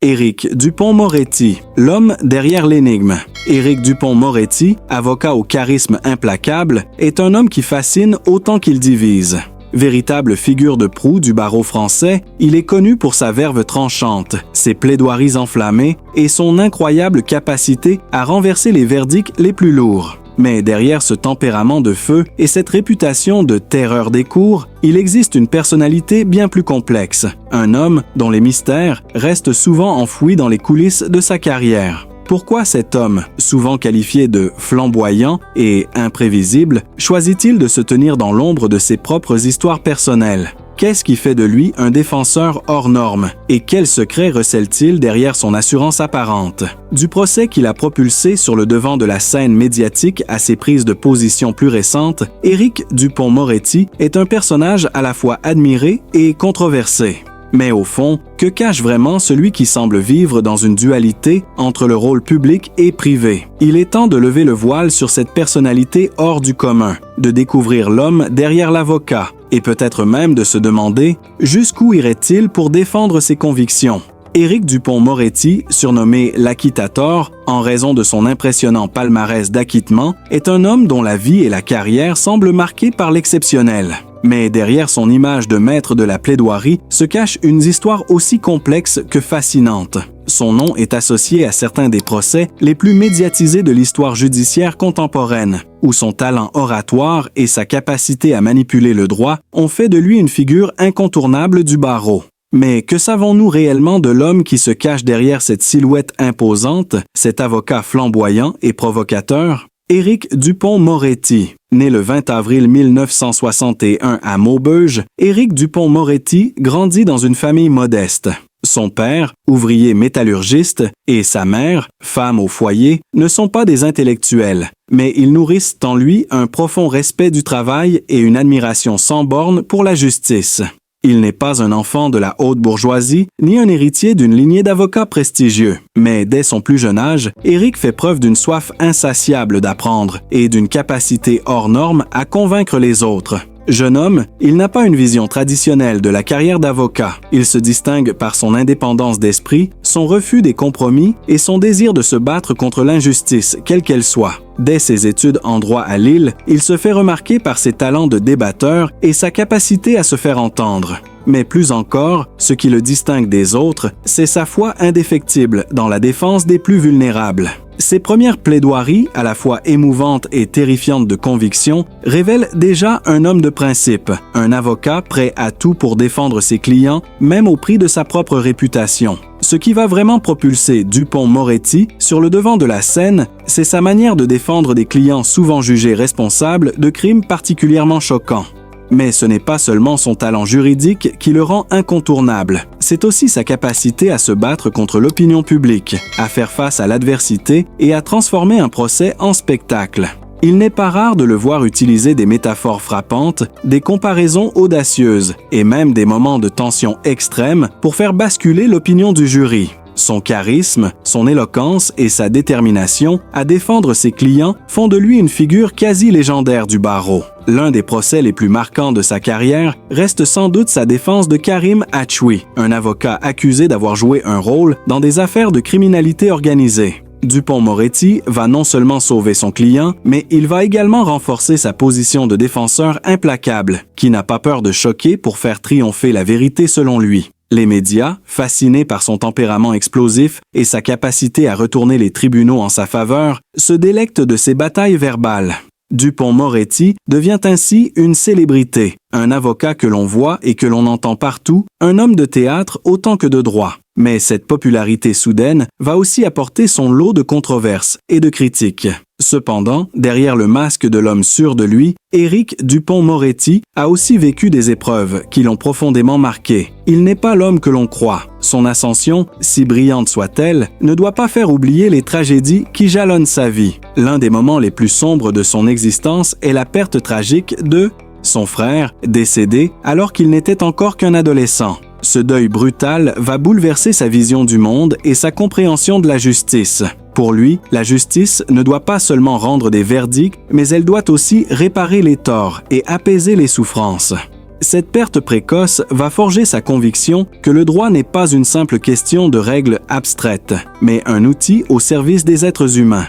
Éric Dupond-Moretti, l'homme derrière l'énigme. Éric Dupond-Moretti, avocat au charisme implacable, est un homme qui fascine autant qu'il divise. Véritable figure de proue du barreau français, il est connu pour sa verve tranchante, ses plaidoiries enflammées et son incroyable capacité à renverser les verdicts les plus lourds. Mais derrière ce tempérament de feu et cette réputation de terreur des cours, il existe une personnalité bien plus complexe, un homme dont les mystères restent souvent enfouis dans les coulisses de sa carrière. Pourquoi cet homme, souvent qualifié de flamboyant et imprévisible, choisit-il de se tenir dans l'ombre de ses propres histoires personnelles? Qu'est-ce qui fait de lui un défenseur hors norme? Et quel secret recèle-t-il derrière son assurance apparente? Du procès qu'il a propulsé sur le devant de la scène médiatique à ses prises de position plus récentes, Éric Dupond-Moretti est un personnage à la fois admiré et controversé. Mais au fond, que cache vraiment celui qui semble vivre dans une dualité entre le rôle public et privé? Il est temps de lever le voile sur cette personnalité hors du commun, de découvrir l'homme derrière l'avocat, et peut-être même de se demander jusqu'où irait-il pour défendre ses convictions. Éric Dupond-Moretti, surnommé l'Acquittator, en raison de son impressionnant palmarès d'acquittement, est un homme dont la vie et la carrière semblent marquées par l'exceptionnel. Mais derrière son image de maître de la plaidoirie se cache une histoire aussi complexe que fascinante. Son nom est associé à certains des procès les plus médiatisés de l'histoire judiciaire contemporaine, où son talent oratoire et sa capacité à manipuler le droit ont fait de lui une figure incontournable du barreau. Mais que savons-nous réellement de l'homme qui se cache derrière cette silhouette imposante, cet avocat flamboyant et provocateur? Éric Dupond-Moretti. Né le 20 avril 1961 à Maubeuge, Éric Dupond-Moretti grandit dans une famille modeste. Son père, ouvrier métallurgiste, et sa mère, femme au foyer, ne sont pas des intellectuels, mais ils nourrissent en lui un profond respect du travail et une admiration sans borne pour la justice. Il n'est pas un enfant de la haute bourgeoisie, ni un héritier d'une lignée d'avocats prestigieux. Mais dès son plus jeune âge, Éric fait preuve d'une soif insatiable d'apprendre et d'une capacité hors norme à convaincre les autres. Jeune homme, il n'a pas une vision traditionnelle de la carrière d'avocat. Il se distingue par son indépendance d'esprit, son refus des compromis et son désir de se battre contre l'injustice, quelle qu'elle soit. Dès ses études en droit à Lille, il se fait remarquer par ses talents de débatteur et sa capacité à se faire entendre. Mais plus encore, ce qui le distingue des autres, c'est sa foi indéfectible dans la défense des plus vulnérables. Ses premières plaidoiries, à la fois émouvantes et terrifiantes de conviction, révèlent déjà un homme de principe, un avocat prêt à tout pour défendre ses clients, même au prix de sa propre réputation. Ce qui va vraiment propulser Dupond-Moretti sur le devant de la scène, c'est sa manière de défendre des clients souvent jugés responsables de crimes particulièrement choquants. Mais ce n'est pas seulement son talent juridique qui le rend incontournable, c'est aussi sa capacité à se battre contre l'opinion publique, à faire face à l'adversité et à transformer un procès en spectacle. Il n'est pas rare de le voir utiliser des métaphores frappantes, des comparaisons audacieuses et même des moments de tension extrême pour faire basculer l'opinion du jury. Son charisme, son éloquence et sa détermination à défendre ses clients font de lui une figure quasi légendaire du barreau. L'un des procès les plus marquants de sa carrière reste sans doute sa défense de Karim Achoui, un avocat accusé d'avoir joué un rôle dans des affaires de criminalité organisée. Dupond-Moretti va non seulement sauver son client, mais il va également renforcer sa position de défenseur implacable, qui n'a pas peur de choquer pour faire triompher la vérité selon lui. Les médias, fascinés par son tempérament explosif et sa capacité à retourner les tribunaux en sa faveur, se délectent de ses batailles verbales. Dupond-Moretti devient ainsi une célébrité, un avocat que l'on voit et que l'on entend partout, un homme de théâtre autant que de droit. Mais cette popularité soudaine va aussi apporter son lot de controverses et de critiques. Cependant, derrière le masque de l'homme sûr de lui, Éric Dupond-Moretti a aussi vécu des épreuves qui l'ont profondément marqué. Il n'est pas l'homme que l'on croit. Son ascension, si brillante soit-elle, ne doit pas faire oublier les tragédies qui jalonnent sa vie. L'un des moments les plus sombres de son existence est la perte tragique de son frère, décédé alors qu'il n'était encore qu'un adolescent. Ce deuil brutal va bouleverser sa vision du monde et sa compréhension de la justice. Pour lui, la justice ne doit pas seulement rendre des verdicts, mais elle doit aussi réparer les torts et apaiser les souffrances. Cette perte précoce va forger sa conviction que le droit n'est pas une simple question de règles abstraites, mais un outil au service des êtres humains.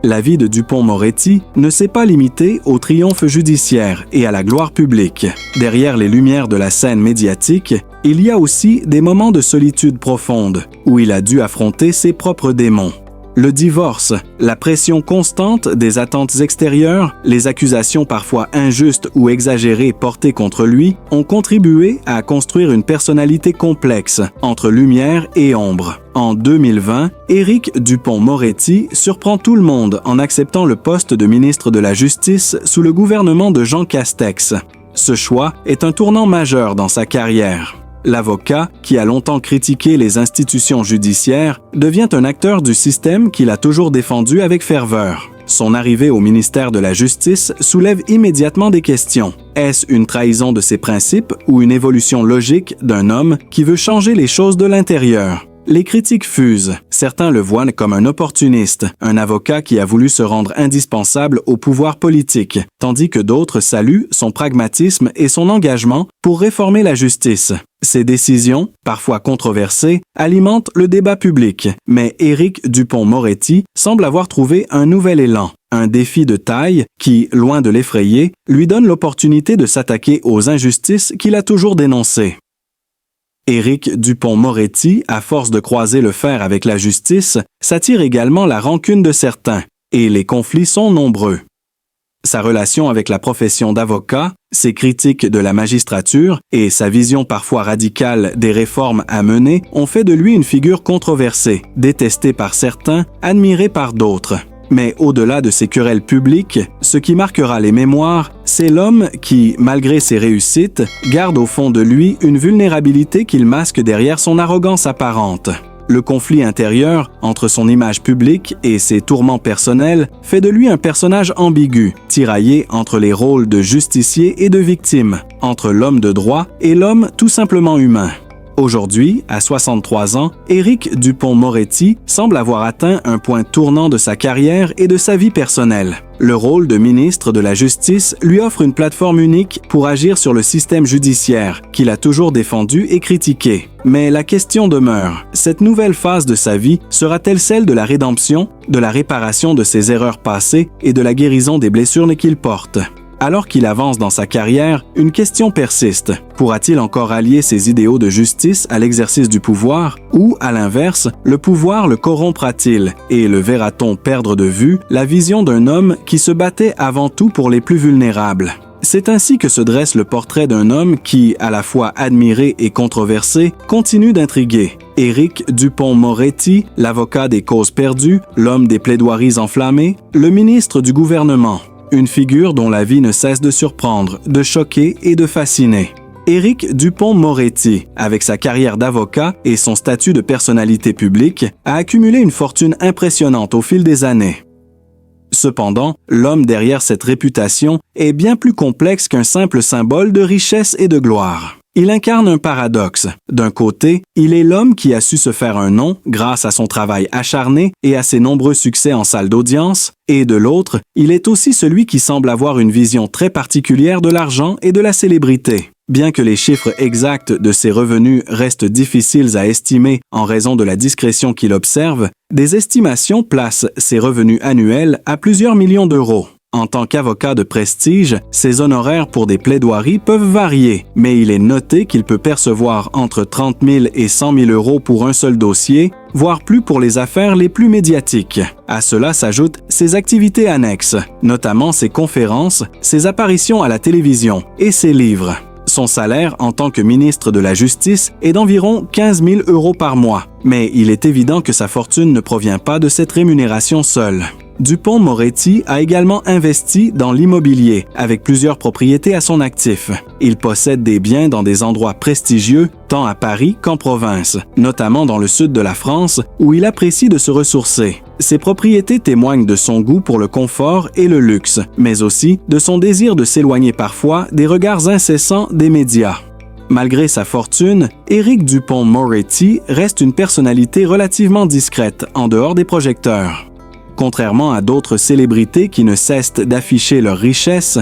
La vie de Dupond-Moretti ne s'est pas limitée au triomphe judiciaire et à la gloire publique. Derrière les lumières de la scène médiatique, il y a aussi des moments de solitude profonde, où il a dû affronter ses propres démons. Le divorce, la pression constante des attentes extérieures, les accusations parfois injustes ou exagérées portées contre lui ont contribué à construire une personnalité complexe, entre lumière et ombre. En 2020, Éric Dupond-Moretti surprend tout le monde en acceptant le poste de ministre de la Justice sous le gouvernement de Jean Castex. Ce choix est un tournant majeur dans sa carrière. L'avocat, qui a longtemps critiqué les institutions judiciaires, devient un acteur du système qu'il a toujours défendu avec ferveur. Son arrivée au ministère de la Justice soulève immédiatement des questions. Est-ce une trahison de ses principes ou une évolution logique d'un homme qui veut changer les choses de l'intérieur? Les critiques fusent. Certains le voient comme un opportuniste, un avocat qui a voulu se rendre indispensable au pouvoir politique, tandis que d'autres saluent son pragmatisme et son engagement pour réformer la justice. Ces décisions, parfois controversées, alimentent le débat public, mais Éric Dupond-Moretti semble avoir trouvé un nouvel élan, un défi de taille qui, loin de l'effrayer, lui donne l'opportunité de s'attaquer aux injustices qu'il a toujours dénoncées. Éric Dupond-Moretti, à force de croiser le fer avec la justice, s'attire également la rancune de certains, et les conflits sont nombreux. Sa relation avec la profession d'avocat, ses critiques de la magistrature et sa vision parfois radicale des réformes à mener ont fait de lui une figure controversée, détestée par certains, admirée par d'autres. Mais au-delà de ces querelles publiques, ce qui marquera les mémoires, c'est l'homme qui, malgré ses réussites, garde au fond de lui une vulnérabilité qu'il masque derrière son arrogance apparente. Le conflit intérieur entre son image publique et ses tourments personnels fait de lui un personnage ambigu, tiraillé entre les rôles de justicier et de victime, entre l'homme de droit et l'homme tout simplement humain. Aujourd'hui, à 63 ans, Éric Dupond-Moretti semble avoir atteint un point tournant de sa carrière et de sa vie personnelle. Le rôle de ministre de la Justice lui offre une plateforme unique pour agir sur le système judiciaire, qu'il a toujours défendu et critiqué. Mais la question demeure, cette nouvelle phase de sa vie sera-t-elle celle de la rédemption, de la réparation de ses erreurs passées et de la guérison des blessures qu'il porte? Alors qu'il avance dans sa carrière, une question persiste. Pourra-t-il encore allier ses idéaux de justice à l'exercice du pouvoir? Ou, à l'inverse, le pouvoir le corrompra-t-il? Et le verra-t-on perdre de vue la vision d'un homme qui se battait avant tout pour les plus vulnérables? C'est ainsi que se dresse le portrait d'un homme qui, à la fois admiré et controversé, continue d'intriguer. Éric Dupond-Moretti, l'avocat des causes perdues, l'homme des plaidoiries enflammées, le ministre du gouvernement. Une figure dont la vie ne cesse de surprendre, de choquer et de fasciner. Éric Dupond-Moretti, avec sa carrière d'avocat et son statut de personnalité publique, a accumulé une fortune impressionnante au fil des années. Cependant, l'homme derrière cette réputation est bien plus complexe qu'un simple symbole de richesse et de gloire. Il incarne un paradoxe. D'un côté, il est l'homme qui a su se faire un nom grâce à son travail acharné et à ses nombreux succès en salle d'audience, et de l'autre, il est aussi celui qui semble avoir une vision très particulière de l'argent et de la célébrité. Bien que les chiffres exacts de ses revenus restent difficiles à estimer en raison de la discrétion qu'il observe, des estimations placent ses revenus annuels à plusieurs millions d'euros. En tant qu'avocat de prestige, ses honoraires pour des plaidoiries peuvent varier, mais il est noté qu'il peut percevoir entre 30 000 et 100 000 euros pour un seul dossier, voire plus pour les affaires les plus médiatiques. À cela s'ajoutent ses activités annexes, notamment ses conférences, ses apparitions à la télévision et ses livres. Son salaire en tant que ministre de la Justice est d'environ 15 000 euros par mois, mais il est évident que sa fortune ne provient pas de cette rémunération seule. Dupond-Moretti a également investi dans l'immobilier, avec plusieurs propriétés à son actif. Il possède des biens dans des endroits prestigieux, tant à Paris qu'en province, notamment dans le sud de la France, où il apprécie de se ressourcer. Ces propriétés témoignent de son goût pour le confort et le luxe, mais aussi de son désir de s'éloigner parfois des regards incessants des médias. Malgré sa fortune, Éric Dupond-Moretti reste une personnalité relativement discrète en dehors des projecteurs. Contrairement à d'autres célébrités qui ne cessent d'afficher leur richesse,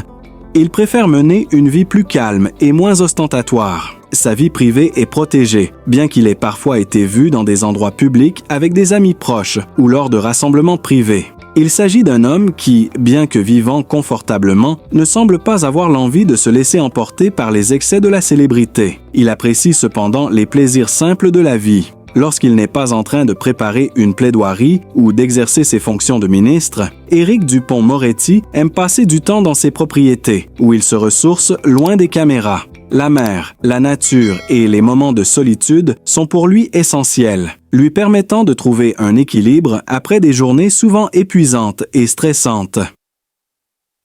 Il préfère mener une vie plus calme et moins ostentatoire. Sa vie privée est protégée, bien qu'il ait parfois été vu dans des endroits publics avec des amis proches ou lors de rassemblements privés. Il s'agit d'un homme qui, bien que vivant confortablement, ne semble pas avoir l'envie de se laisser emporter par les excès de la célébrité. Il apprécie cependant les plaisirs simples de la vie. Lorsqu'il n'est pas en train de préparer une plaidoirie ou d'exercer ses fonctions de ministre, Éric Dupond-Moretti aime passer du temps dans ses propriétés, où il se ressource loin des caméras. La mer, la nature et les moments de solitude sont pour lui essentiels, lui permettant de trouver un équilibre après des journées souvent épuisantes et stressantes.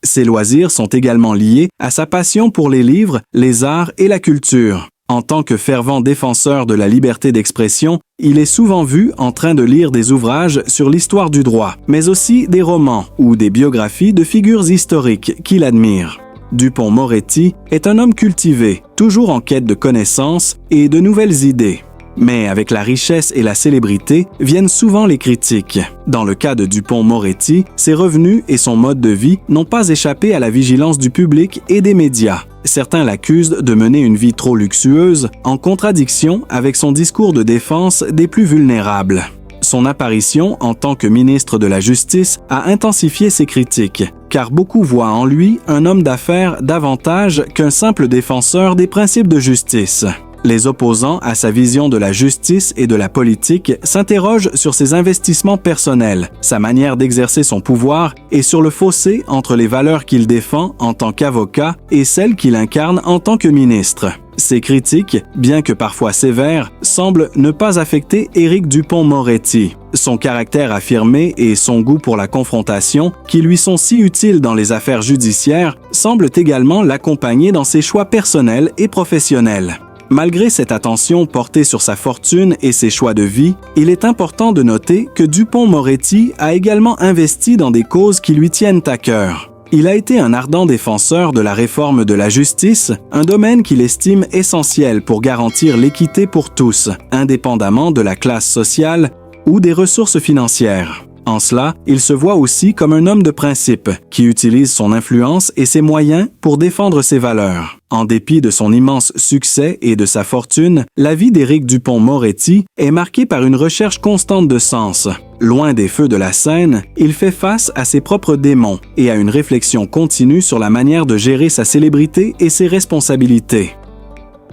Ses loisirs sont également liés à sa passion pour les livres, les arts et la culture. En tant que fervent défenseur de la liberté d'expression, il est souvent vu en train de lire des ouvrages sur l'histoire du droit, mais aussi des romans ou des biographies de figures historiques qu'il admire. Dupond-Moretti est un homme cultivé, toujours en quête de connaissances et de nouvelles idées. Mais avec la richesse et la célébrité viennent souvent les critiques. Dans le cas de Dupond-Moretti, ses revenus et son mode de vie n'ont pas échappé à la vigilance du public et des médias. Certains l'accusent de mener une vie trop luxueuse, en contradiction avec son discours de défense des plus vulnérables. Son apparition en tant que ministre de la Justice a intensifié ses critiques, car beaucoup voient en lui un homme d'affaires davantage qu'un simple défenseur des principes de justice. Les opposants à sa vision de la justice et de la politique s'interrogent sur ses investissements personnels, sa manière d'exercer son pouvoir et sur le fossé entre les valeurs qu'il défend en tant qu'avocat et celles qu'il incarne en tant que ministre. Ces critiques, bien que parfois sévères, semblent ne pas affecter Éric Dupond-Moretti. Son caractère affirmé et son goût pour la confrontation, qui lui sont si utiles dans les affaires judiciaires, semblent également l'accompagner dans ses choix personnels et professionnels. Malgré cette attention portée sur sa fortune et ses choix de vie, il est important de noter que Dupond-Moretti a également investi dans des causes qui lui tiennent à cœur. Il a été un ardent défenseur de la réforme de la justice, un domaine qu'il estime essentiel pour garantir l'équité pour tous, indépendamment de la classe sociale ou des ressources financières. En cela, il se voit aussi comme un homme de principe, qui utilise son influence et ses moyens pour défendre ses valeurs. En dépit de son immense succès et de sa fortune, la vie d'Éric Dupond-Moretti est marquée par une recherche constante de sens. Loin des feux de la scène, il fait face à ses propres démons et à une réflexion continue sur la manière de gérer sa célébrité et ses responsabilités.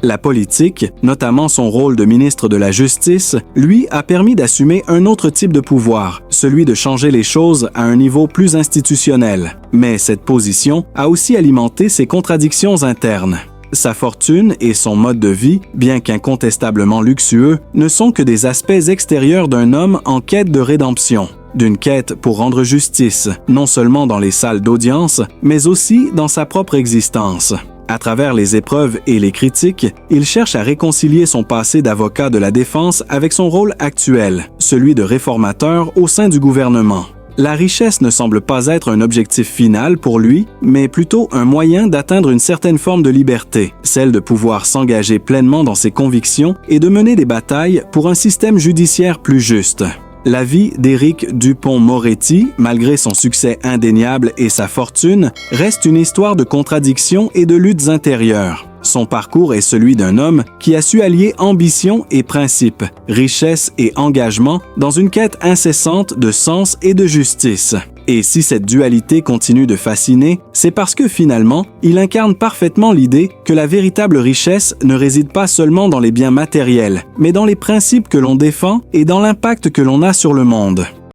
La politique, notamment son rôle de ministre de la Justice, lui a permis d'assumer un autre type de pouvoir, celui de changer les choses à un niveau plus institutionnel. Mais cette position a aussi alimenté ses contradictions internes. Sa fortune et son mode de vie, bien qu'incontestablement luxueux, ne sont que des aspects extérieurs d'un homme en quête de rédemption. D'une quête pour rendre justice, non seulement dans les salles d'audience, mais aussi dans sa propre existence. À travers les épreuves et les critiques, il cherche à réconcilier son passé d'avocat de la défense avec son rôle actuel, celui de réformateur au sein du gouvernement. La richesse ne semble pas être un objectif final pour lui, mais plutôt un moyen d'atteindre une certaine forme de liberté, celle de pouvoir s'engager pleinement dans ses convictions et de mener des batailles pour un système judiciaire plus juste. La vie d'Éric Dupond-Moretti, malgré son succès indéniable et sa fortune, reste une histoire de contradictions et de luttes intérieures. Son parcours est celui d'un homme qui a su allier ambition et principe, richesse et engagement dans une quête incessante de sens et de justice. Et si cette dualité continue de fasciner, c'est parce que finalement, il incarne parfaitement l'idée que la véritable richesse ne réside pas seulement dans les biens matériels, mais dans les principes que l'on défend et dans l'impact que l'on a sur le monde.